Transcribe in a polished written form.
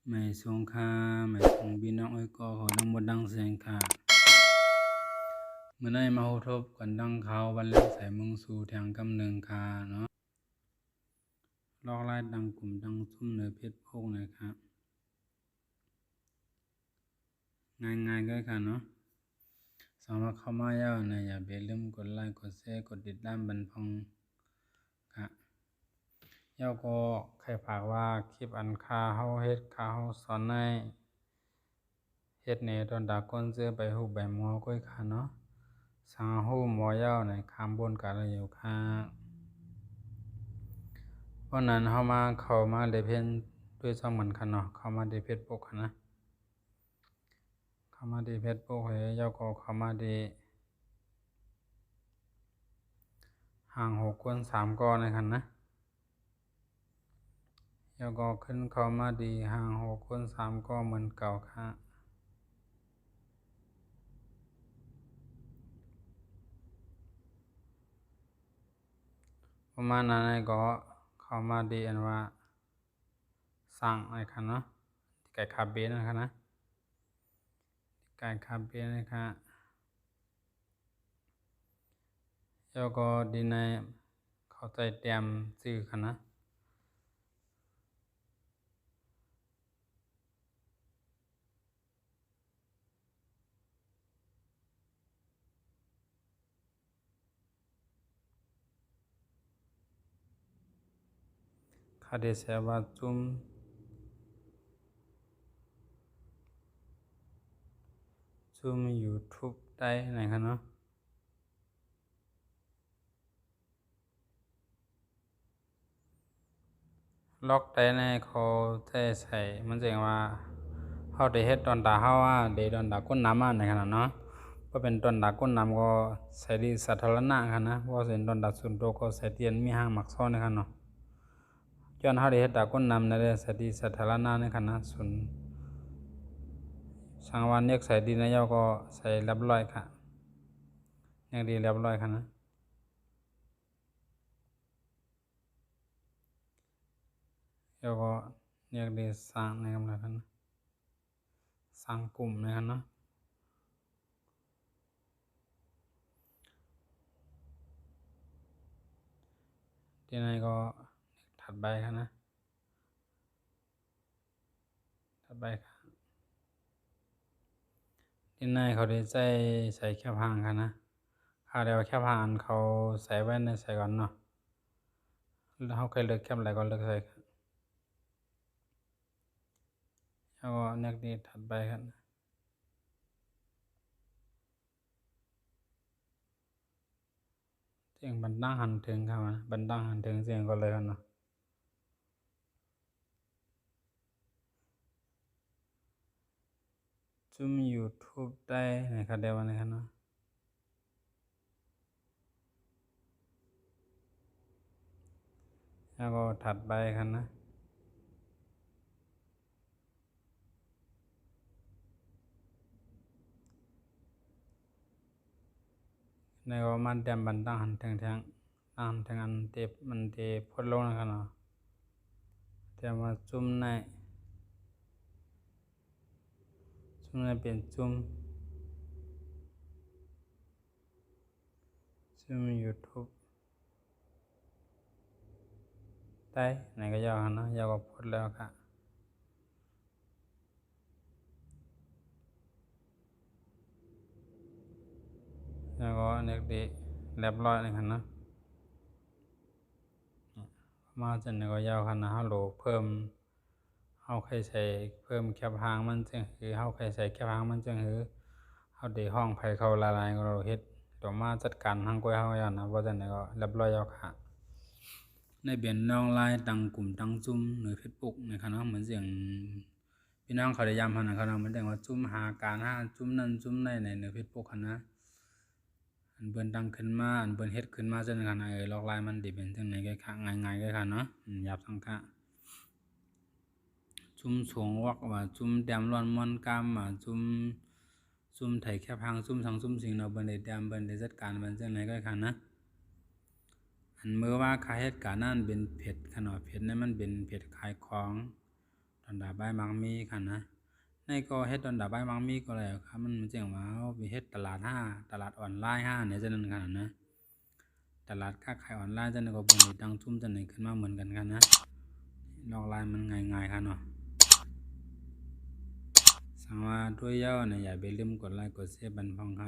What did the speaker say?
ไม่สงค่าไม่คงพี่น้องก็ขอดังบดดังเสียงค่ะเมื่อได้มาโหทบกันดังเขาบรรเลงใส่มึงสู่แทงกำเนิงคาเนาะลอกไล่ดังกลุ่มดังซุ่มเนื้อเพชรพกนะครับง่ายๆก็ค่ะเนาะสำหรับเข้ามาเย้านะอย่าเบลืมกดไลค์กดแชร์กดติดตามบันพองค่ะเย้าก็ใครฝากว่าคลิปอันคาเฮาเฮ็ดคาเฮาสอนให้เฮ็ดในตอนดาก้นเสื้อไปหูใบหมอก้อยค่ะเนาะสังหูหมอเย้าในคำบนกันอยู่ค่ะเพราะนั้นเข้ามาได้เพียนด้วยซ้ำเหมือนกันเนาะเข้ามาได้เพชรปกนะเข้ามาได้เพชรปกเฮ้ยเจ้าก็เข้ามาได้ห่าง6 คน 3ก้อนในคันนะเจ้าก็ขึ้นเข้ามาดีห่าง6 คน 3ก้อนเหมือนเก่าค่ะประมาณนั้นก็เข้ามาดีอันว่าสั่งในคันเนาะไก่คาเบนนะครับนะไก่คาเบนนะครับเจ้าก็ดีในเข้าใจเตรียมซื้อคันนะคาเดเสว่าจุ่มYouTube ได้ไหนครับเนาะล็อกได้ในเขาได้ใส่มันจะว่าเฮาได้เฮ็ดตอนตาเฮาว่าได้ตอนตาก้นน้ำในขนาดเนาะก็เป็นตอนตาก้นน้ำก็ใส่ที่สาธารณะครับนะเพราะเป็นตอนตาส่วนตัวก็ใส่เตียนมีห้างหมักซ่อนในขนาดเนาะย้อนเฮาได้เฮ็ดตาก้นน้ำในใส่ที่สาธารณะในขนาดส่วนสังวันเรียกใส่ดีนะเจ้าก็ใส่เรียบร้อยค่ะอย่างดีเรียบร้อยค่ะนะเจ้าก็เรียกดีสร้างในกำลังนะสร้างกลุ่มนะครับเนาะที่ไหนก็ถัดไปครับนะถัดไปครับที่ไหนเขาได้ใส่แคบหางครับนะข้าเดียวแคบหางเขาใส่ไว้ในใส่ก่อนเนาะแล้วเขาเคยเลือกแคบอะไรก็เลือกใส่ครับแล้วก็เรียกดีถัดไปครับเสียงบันดังหันถึงครับนะบันดังหันถึงเสียงก็เลยครับเนาะจุ่ม YouTube ได้นะครับเดี๋ยววันนี้ครับเนาะแล้วก็ถัดไปครับนะในก็มันเตรียมบันดังหันถึงอันเทปมันเทพดลงนะครับเนาะเตรียมมาจุ่มในเป็นจุ่มYouTube ได้ไหนก็ยาวครับเนาะยาวก็พดแล้วครับแล้วก็เรียกดีเรียบร้อยนะครับเนาะมาจนก็ยาวครับนะฮัลโหลเพิ่มเฮาใครใส่เพิ่มแคบหางมันจังคือเฮาใครใส่แคบหางมันจังคือเฮาได้ห้องไผเข้าละลายก็เราเฮ็ดต่อมาจัดการทางก้อยเฮาอย่างนะบ่จังได๋ก็เรียบร้อยแล้วค่ะในเปลี่ยนน้องไลน์ตั้งกลุ่มตั้งซุ่มใน Facebook นะครับเนาะเหมือนเสียงพี่น้องเขาได้ย้ำหั่นนะครับเนาะเหมือนแต่ว่าซุ่มหาการหาซุ่มนั้นซุ่มในใน Facebook หั่นนะอันเบิ่นตั้งขึ้นมาอันเบิ่นเฮ็ดขึ้นมาจังซั่นน่ะลอกไลน์มันสิเป็นจังได๋ก็ค่ะง่ายๆก็ค่ะเนาะหยาบสังคะซุ่มสวงวักว่าซุ่มแต้มร้อนม่วนกามว่าซุ่มไถแคบหางซุ่มสังซุ่มสิงเนาะเบิ่นได้แต้มเบิ่นได้จัดการมันจังได๋ก็ค่ะนะอันเมื่อว่าค่าเหตุการณ์นั้นเป็นเพจค่ะเนาะเพจนั้นมันเป็นเพจขายของ ดอนดาบ้ายมังมีคั่นนะในก็เฮ็ดดอนดาบ้ายมังมีก็แล้วครับมันจังว่าเฮาไปเฮ็ดตลาดออนไลน์เนี่ยจังนั้นคั่นนะตลาดค้าขายออนไลน์จังนั้นก็บ่ได้ตั้งทุนจังได๋ขึ้นมาเหมือนกันคั่นนะลอกลายมันง่ายๆคั่นเนาะสังว่าด้วยยาวเนี่ยอย่าไปลืมกดไลค์กดแชร์บันพองครับ